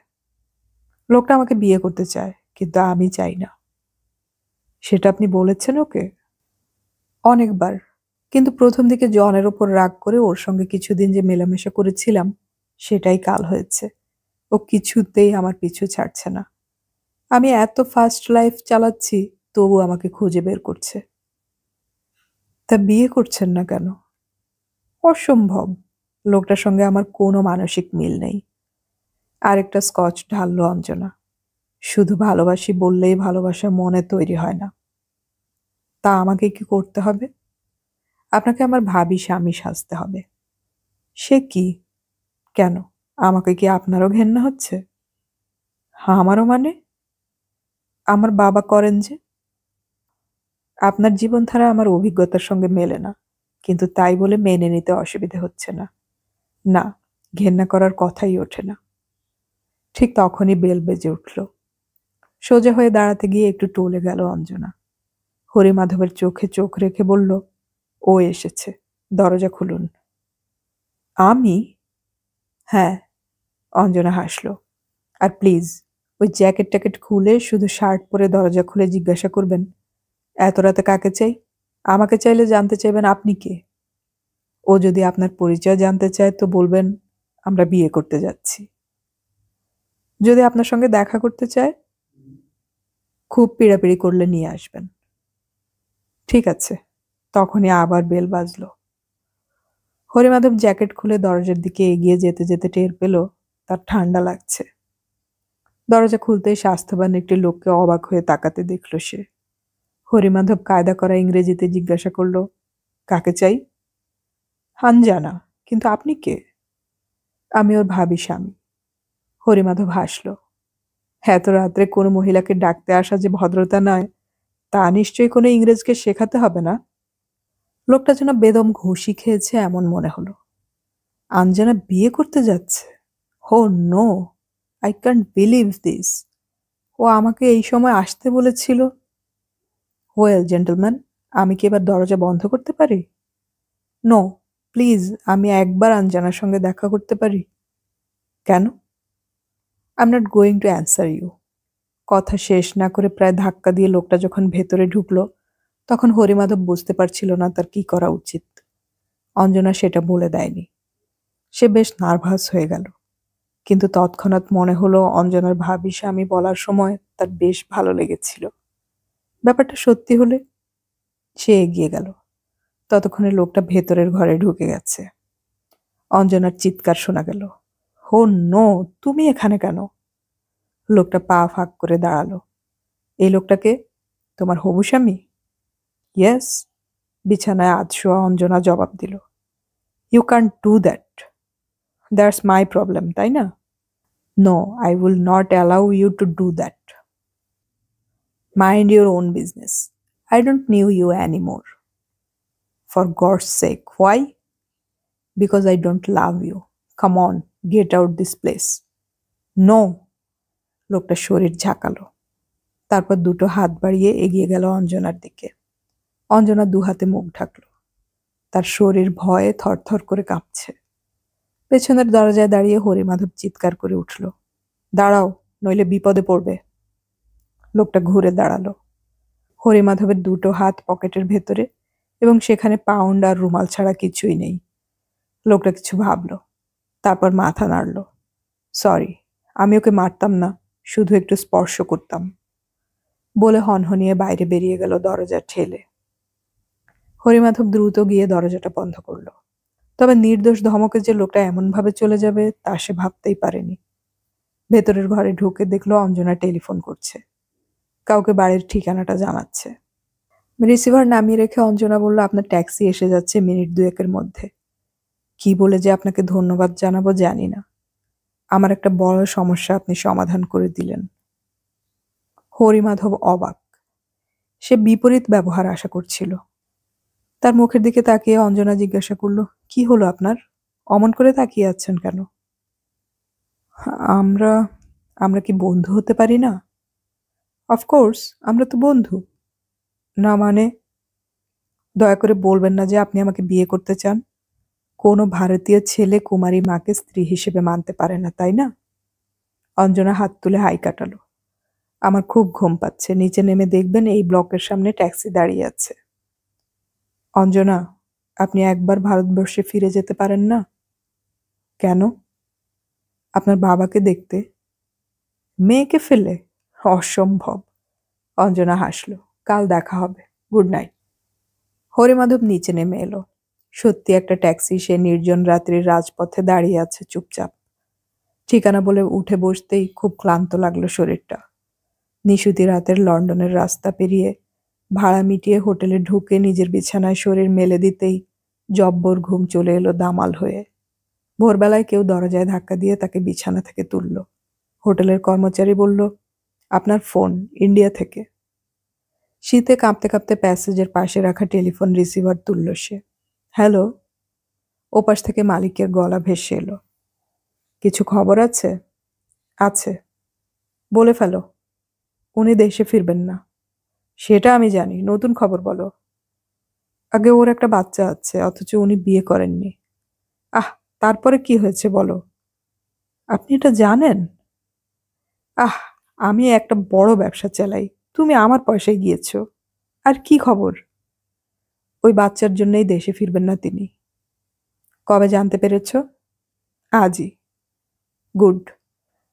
লোকটা আমাকে বিয়ে করতে চায়, কিন্তু আমি চাই না। সেটা আপনি বলেছেন ওকে? অনেকবার। কিন্তু প্রথম দিকে জনের ওপর রাগ করে ওর সঙ্গে কিছুদিন যে মেলামেশা করেছিলাম, সেটাই কাল হয়েছে। ও কিছুতেই আমার পিছু ছাড়ছে না। আমি এত ফাস্ট লাইফ চালাচ্ছি, তবু আমাকে খুঁজে বের করছে। তা বিয়ে করছেন না কেন? অসম্ভব। লোকটার সঙ্গে আমার কোনো মানসিক মিল নেই। আরেকটা স্কচ ঢালল অঞ্জনা। শুধু ভালোবাসি বললেই ভালোবাসা মনে তৈরি হয় না। তা আমাকে কি করতে হবে? আপনাকে আমার ভাবি স্বামী সাজতে হবে। সে কি? কেন? আমাকে কি আপনারও ঘেন্না হচ্ছে? আমারও মানে? আমার বাবা করেন যে। আপনার জীবনধারা আমার অভিজ্ঞতার সঙ্গে মেলে না, কিন্তু তাই বলে মেনে নিতে অসুবিধে হচ্ছে না। না, ঘেন্না করার কথাই ওঠে না। ঠিক তখনই বেল বেজে উঠল। সোজা হয়ে দাঁড়াতে গিয়ে একটু টলে গেল অঞ্জনা। হরিমাধবের চোখে চোখ রেখে বলল, ও এসেছে, দরজা খুলুন। আমি? হ্যাঁ। অঞ্জনা হাসল। আর প্লিজ, ওই জ্যাকেট ট্যাকেট খুলে শুধু শার্ট পরে দরজা খুলে জিজ্ঞাসা করবেন, এত রাতে কাকে চাই? আমাকে চাইলে জানতে চাইবেন আপনি কে। ও যদি আপনার পরিচয় জানতে চায় তো বলবেন, আমরা বিয়ে করতে যাচ্ছি। যদি আপনার সঙ্গে দেখা করতে চায়, খুব পীড়াপিড়ি করলে নিয়ে আসবেন। ঠিক আছে। তখনই আবার বেল বাজল। হরিমাধব জ্যাকেট খুলে দরজার দিকে এগিয়ে যেতে যেতে টের পেল তার ঠান্ডা লাগছে। দরজা খুলতেই স্বাস্থ্যবান একটি লোককে অবাক হয়ে তাকাতে দেখল সে। হরিমাধব কায়দা করা ইংরেজিতে জিজ্ঞাসা করল, কাকে চাই? আনজানা। কিন্তু আপনি কে? আমি ওর ভাবি স্বামী। হরিমাধব হাসল। এত রাত্রে কোনো মহিলাকে ডাকতে আসা যে ভদ্রতা নয়, তা নিশ্চয়ই কোনো ইংরেজকে শেখাতে হবে না। লোকটা যেন বেদম ঘুষি খেয়েছে এমন মনে হলো। আনজানা বিয়ে করতে যাচ্ছে? হো no, I can't believe this. ও আমাকে এই সময় আসতে বলেছিল। ওয়েল জেন্টলম্যান, আমি কি এবার দরজা বন্ধ করতে পারি? নো, প্লিজ, আমি একবার আনজানার সঙ্গে দেখা করতে পারি? কেন? I am not going to answer you. কথা শেষ না করে প্রায় ধাক্কা দিয়ে লোকটা যখন ভেতরে ঢুকল, তখন হরিমাধব বুঝতে পারছিল না তার কি করা উচিত। অঞ্জনা সেটা বলে দেয়নি। সে বেশ নার্ভাস হয়ে গেল। কিন্তু তৎক্ষণাৎ মনে হলো অঞ্জনার ভাবি স্বামী বলার সময় তার বেশ ভালো লেগেছিল। ব্যাপারটা সত্যি হলে সে এগিয়ে গেল। ততক্ষণে লোকটা ভেতরের ঘরে ঢুকে গেছে। অঞ্জনার চিৎকার শোনা গেল, হো নো, তুমি এখানে কেন? লোকটা পা ফাঁক করে দাঁড়ালো। এই লোকটাকে? তোমার হবু স্বামী? ইয়েস। বিছানায় আধশোয়া অঞ্জনা জবাব দিল। You can't do that. That's my problem, তাই না? No, I will not allow you to do that. Mind your own business. I don't need you anymore. For God's sake, why? Because I don't love you. Come on, get out this place. No. লোকটা শরীর ঝাঁকালো। তারপর দুটো হাত বাড়িয়ে এগিয়ে গেল অঞ্জনার দিকে। অঞ্জনা দুহাতে মুখ ঢাকল। তার শরীর ভয়ে থরথর করে কাঁপছে। পেছনের দরজায় দাঁড়িয়ে হরিমাধব চিৎকার করে উঠল, দাঁড়াও, নইলে বিপদে পড়বে। লোকটা ঘুরে দাঁড়ালো। হরিমাধবের দুটো হাত পকেটের ভেতরে এবং সেখানে পাউন্ড আর রুমাল ছাড়া কিছুই নেই। লোকটা কিছু ভাবলো, তারপর মাথা নাড়ল। সরি, আমি ওকে মারতাম না, শুধু একটু স্পর্শ করতাম, বলে হনহনিয়ে বাইরে বেরিয়ে গেল দরজা ঠেলে। হরিমাধব দ্রুত গিয়ে দরজাটা বন্ধ করল। তবে নির্দোষ ধমকে যে লোকটা এমনভাবে চলে যাবে তা সে ভাবতেই পারেনি। ভেতরের ঘরে ঢুকে দেখলো অঞ্জনা টেলিফোন করছে, কাউকে বাড়ির ঠিকানাটা জানাচ্ছে। রিসিভার নামিয়ে রেখে অঞ্জনা বলল, আপনার ট্যাক্সি এসে যাচ্ছে মিনিট 2-1-এর মধ্যে। কি বলে যে আপনাকে ধন্যবাদ জানাবো জানি না। আমার একটা বড় সমস্যা আপনি সমাধান করে দিলেন। হরিমাধব অবাক। সে বিপরীত ব্যবহার আশা করছিল। তার মুখের দিকে তাকিয়ে অঞ্জনা জিজ্ঞাসা করল, কি হলো আপনার? অমন করে তাকিয়ে আছেন কেন? আমরা আমরা কি বন্ধু হতে পারি না? অফকোর্স, আমরা তো বন্ধু। না মানে? দয়া করে বলবেন না যে আপনি আমাকে বিয়ে করতে চান। কোনো ভারতীয় ছেলে কুমারী মাকে স্ত্রী হিসেবে মানতে পারে না, তাই না? অঞ্জনা হাত তুলে হাই কাটালো। আমার খুব ঘুম পাচ্ছে, নিচে নেমে দেখবেন এই ব্লকের সামনে ট্যাক্সি দাঁড়িয়ে আছে। অঞ্জনা, আপনি একবার ভারতবর্ষে ফিরে যেতে পারেন না? কেন? আপনার বাবাকে দেখতে। মেয়েকে ফেলে? অসম্ভব। অঞ্জনা হাসল। কাল দেখা হবে। Good night. হরিমাধব নিচে নেমে এলো। সত্যি একটা ট্যাক্সি সে নির্জন রাত্রির রাজপথে দাঁড়িয়ে আছে চুপচাপ। ঠিকানা বলে উঠে বসতেই খুব ক্লান্ত লাগলো শরীরটা। নিশুতি রাতের লন্ডনের রাস্তা পেরিয়ে ভাড়া মিটিয়ে হোটেলে ঢুকে নিজের বিছানায় শরীর মেলে দিতেই জব্বর ঘুম চলে এলো দামাল হয়ে। ভোরবেলায় কেউ দরজায় ধাক্কা দিয়ে তাকে বিছানা থেকে তুলল। হোটেলের কর্মচারী বলল, আপনার ফোন, ইন্ডিয়া থেকে। শীতে কাঁপতে কাঁপতে প্যাসেজের পাশে রাখা টেলিফোন রিসিভার তুলল সে। হ্যালো। ওপাশ থেকে মালিকের গলা ভেসে এলো। কিছু খবর আছে? আছে। বলে ফেলো। উনি দেশে ফিরবেন না। সেটা আমি জানি, নতুন খবর বলো। আগে ওর একটা বাচ্চা আছে, অথচ উনি বিয়ে করেননি। আহ, তারপরে কি হয়েছে বলো। আপনি এটা জানেন? আহ, আমি একটা বড় ব্যবসা চালাই, তুমি আমার পয়সায় গিয়েছো। আর কি খবর? ওই বাচ্চার জন্যই দেশে ফিরবেন না তিনি। কবে জানতে পেরেছ? আজই। গুড।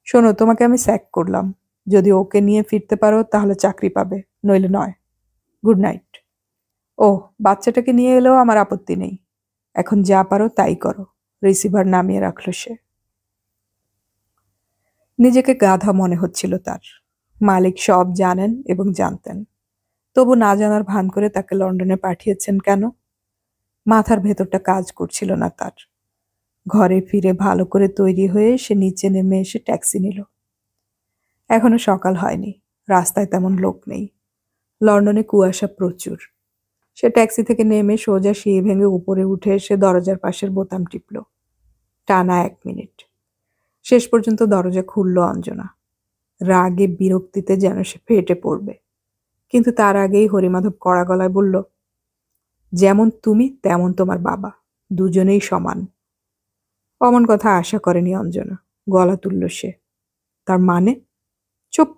শোনো, তোমাকে আমি স্যাক করলাম। যদি ওকে নিয়ে ফিরতে পারো তাহলে চাকরি পাবে, নইলে নয়। Good night. ও, বাচ্চাটাকে নিয়ে এলেও আমার আপত্তি নেই। এখন যা পারো তাই করো। রিসিভার নামিয়ে রাখল সে। নিজেকে গাধা মনে হচ্ছিল তার। মালিক সব জানেন এবং জানতেন, তবু না জানার ভান করে তাকে লন্ডনে পাঠিয়েছেন কেন? মাথার ভেতরটা কাজ করছিল না তার। ঘরে ফিরে ভালো করে তৈরি হয়ে সে নিচে নেমে এসে ট্যাক্সি নিল। এখনো সকাল হয়নি, রাস্তায় তেমন লোক নেই। লন্ডনে কুয়াশা প্রচুর। সে ট্যাক্সি থেকে নেমে সোজা সিঁড়ি ভেঙে উপরে উঠে এসে দরজার পাশের বোতাম টিপল। টানা 1 মিনিট। শেষ পর্যন্ত দরজা খুলল অঞ্জনা। রাগে বিরক্তিতে যেন সে ফেটে পড়বে, কিন্তু তার আগেই হরিমাধব কড়া গলায় বলল, যেমন তুমি তেমন তোমার বাবা, দুজনেই সমান। অমন কথা আশা করেনি অঞ্জনা। গলা তুলল সে। তার মানে? চুপ,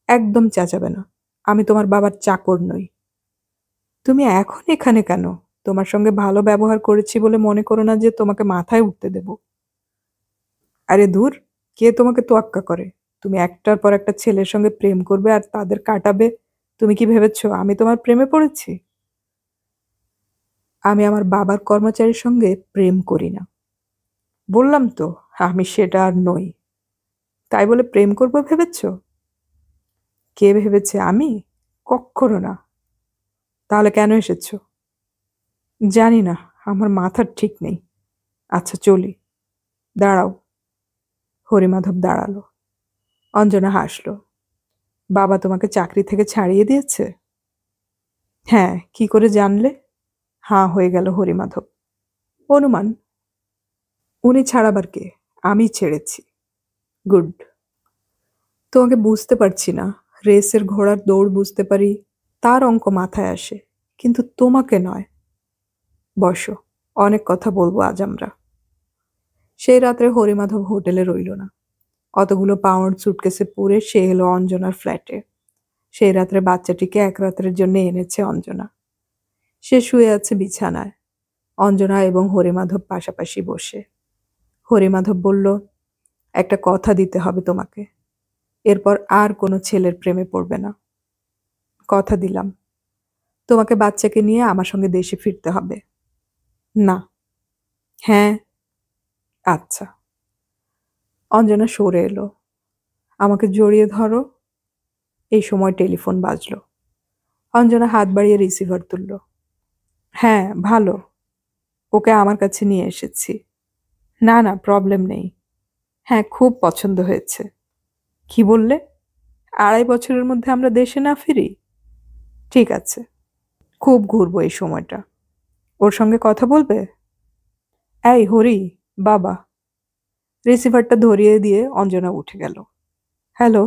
একদম চেঁচাবে না। আমি তোমার বাবার চাকর নই। তুমি এখন এখানে কেন? তোমার সঙ্গে ভালো ব্যবহার করেছি বলে মনে করো না যে তোমাকে মাথায় উঠতে দেব। আরে দূর, কে তোমাকে তোয়াক্কা করে? তুমি একটার পর একটা ছেলের সঙ্গে প্রেম করবে আর তাদের কাটাবে। তুমি কি ভেবেছ আমি তোমার প্রেমে পড়েছি? আমি আমার বাবার কর্মচারীর সঙ্গে প্রেম করি না। বললাম তো আমি সেটা আর নই। তাই বলে প্রেম করবো ভেবেছ? কে ভেবেছে আমি? কক্ষনো না। তাহলে কেন এসেছো? জানি না, আমার মাথার ঠিক নেই। আচ্ছা চলি। দাঁড়াও। হরিমাধব দাঁড়ালো। অঞ্জনা হাসল। বাবা তোমাকে চাকরি থেকে ছাড়িয়ে দিয়েছে? হ্যাঁ, কি করে জানলে? হাঁ হয়ে গেল হরিমাধব। অনুমান। উনি ছাড়াবার কে? আমি ছেড়েছি। গুড। তোমাকে বুঝতে পারছি না। রেসের ঘোড়ার দৌড় বুঝতে পারি, তার অঙ্ক মাথায় আসে, কিন্তু তোমাকে নয়। বসো, অনেক কথা বলবো আজ আমরা। সেই রাত্রে হরিমাধব হোটেলে রইল না। অতগুলো পাউন্ড সুটকেসে পুরে সে এলো অঞ্জনার ফ্ল্যাটে। সেই রাত্রে বাচ্চাটিকে 1 রাতের জন্য এনেছে অঞ্জনা। সে শুয়ে আছে বিছানায়। অঞ্জনা এবং হরিমাধব পাশাপাশি বসে। হরিমাধব বলল, একটা কথা দিতে হবে তোমাকে, এরপর আর কোনো ছেলের প্রেমে পড়বে না। কথা দিলাম। তোমাকে বাচ্চাকে নিয়ে আমার সঙ্গে দেশে ফিরতে হবে। না। হ্যাঁ। আচ্ছা। অঞ্জনা সরে এলো। আমাকে জড়িয়ে ধরো। এই সময় টেলিফোন বাজলো। অঞ্জনা হাত বাড়িয়ে রিসিভার তুলল। হ্যাঁ, ভালো। ওকে আমার কাছে নিয়ে এসেছি। না না, প্রবলেম নেই। হ্যাঁ, খুব পছন্দ হয়েছে। কি বললে? 2.5 বছরের মধ্যে আমরা দেশে না ফিরি? ঠিক আছে, খুব ঘুরবো এই সময়টা। ওর সঙ্গে কথা বলবে? এই হরি, বাবা। রিসিভারটা ধরিয়ে দিয়ে অঞ্জনা উঠে গেল। হ্যালো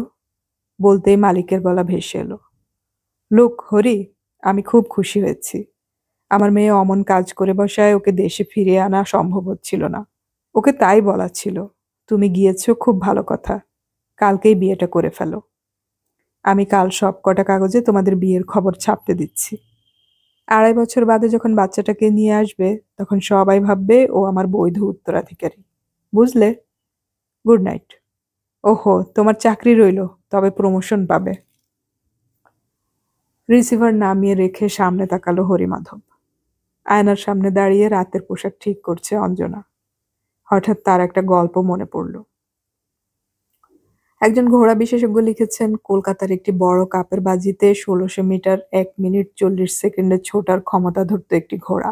বলতেই মালিকের গলা ভেসে এলো। লোক হরি, আমি খুব খুশি হয়েছি। আমার মেয়ে অমন কাজ করে বসায় ওকে দেশে ফিরিয়ে আনা সম্ভব হচ্ছিল না। ওকে তাই বলা ছিল, তুমি গিয়েছো খুব ভালো কথা, কালকেই বিয়েটা করে ফেলো। আমি কাল সব কটা কাগজে তোমাদের বিয়ের খবর ছাপতে দিচ্ছি। 2.5 বছর বাদে যখন বাচ্চাটাকে নিয়ে আসবে তখন সবাই ভাববে ও আমার বৈধ উত্তরাধিকারী। বুঝলে? Good night. ওহো, তোমার চাকরি রইলো, তবে প্রমোশন পাবে। রিসিভার নামিয়ে রেখে সামনে তাকালো হরিমাধব। আয়নার সামনে দাঁড়িয়ে রাতের পোশাক ঠিক করছে অঞ্জনা। হঠাৎ তার একটা গল্প মনে পড়ল। একজন ঘোড়া বিশেষজ্ঞ লিখেছেন, কলকাতার একটি বড় কাপের বাজিতে 1600 মিটার 1 মিনিট 40 সেকেন্ডে ছোটার ক্ষমতা ধরত একটি ঘোড়া।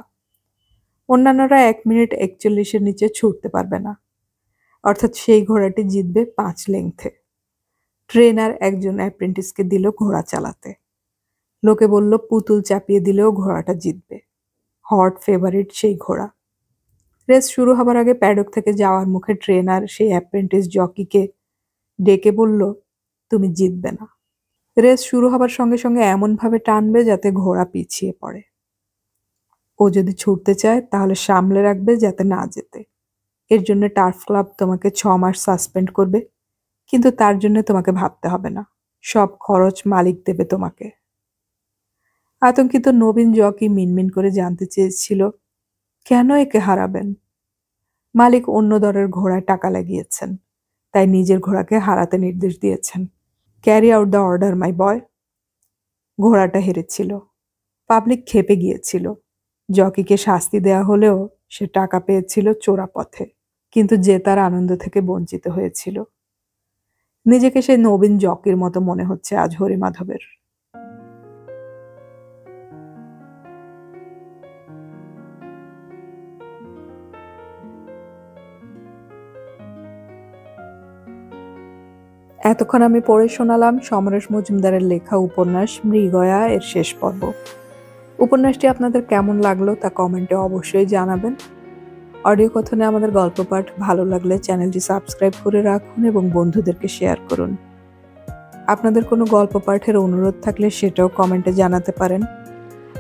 অন্যান্যরা 1 মিনিট 41-এর নিচে ছুটতে পারবে না। অর্থাৎ সেই ঘোড়াটি জিতবে 5 লেংথে। ট্রেনার একজন অ্যাপ্রেন্টিসকে দিল ঘোড়া চালাতে। লোকে বলল পুতুল চাপিয়ে দিলেও ঘোড়াটা জিতবে। হট ফেভারিট সেই ঘোড়া। রেস শুরু হবার আগে প্যাডক থেকে যাওয়ার মুখে ট্রেনার সেই অ্যাপ্রেন্টিস জকিকে ডেকে বলল, তুমি জিতবে না। রেস শুরু হবার সঙ্গে সঙ্গে এমনভাবে টানবে যাতে ঘোড়া পিছিয়ে পড়ে। ও যদি ছুটতে চায় তাহলে সামলে রাখবে যাতে না যেতে। এর জন্য টার্ফ ক্লাব তোমাকে 6 মাস সাসপেন্ড করবে, কিন্তু তার জন্য তোমাকে ভাবতে হবে না, সব খরচ মালিক দেবে তোমাকে। আতঙ্কিত নবীন জকি মিনমিন করে জানতে চেয়েছিল, কেন একে হারাবেন? মালিক অন্য দরের ঘোড়ায় টাকা লাগিয়েছেন, তাই নিজের ঘোড়াকে হারাতে নির্দেশ দিয়েছেন। Carry out the order my boy. ঘোড়াটা হেরেছিল। পাবলিক ক্ষেপে গিয়েছিল। জকিকে শাস্তি দেয়া হলেও সে টাকা পেয়েছিল চোরা পথে, কিন্তু জেতার আনন্দ থেকে বঞ্চিত হয়েছিল। নিজেকে সেই নবীন জকির মতো মনে হচ্ছে আজ হরিমাধবের। এতক্ষণ আমি পড়ে শোনালাম সমরেশ মজুমদারের লেখা উপন্যাস মৃগয়া এর শেষ পর্ব। উপন্যাসটি আপনাদের কেমন লাগলো তা কমেন্টে অবশ্যই জানাবেন। অডিও কথনে আমাদের গল্প পাঠ ভালো লাগলে চ্যানেলটি সাবস্ক্রাইব করে রাখুন এবং বন্ধুদেরকে শেয়ার করুন। আপনাদের কোনো গল্প পাঠের অনুরোধ থাকলে সেটাও কমেন্টে জানাতে পারেন।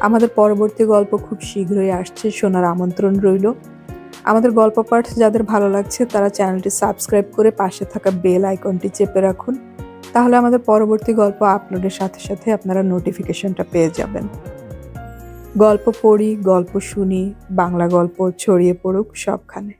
আমাদের পরবর্তী গল্প খুব শীঘ্রই আসছে, শোনার আমন্ত্রণ রইল। আমাদের গল্প পাঠ যাদের ভালো লাগছে তারা চ্যানেলটি সাবস্ক্রাইব করে পাশে থাকা বেল আইকনটি চেপে রাখুন, তাহলে আমাদের পরবর্তী গল্প আপলোডের সাথে সাথে আপনারা নোটিফিকেশনটা পেয়ে যাবেন। গল্প পড়ি, গল্প শুনি, বাংলা গল্প ছড়িয়ে পড়ুক সবখানে।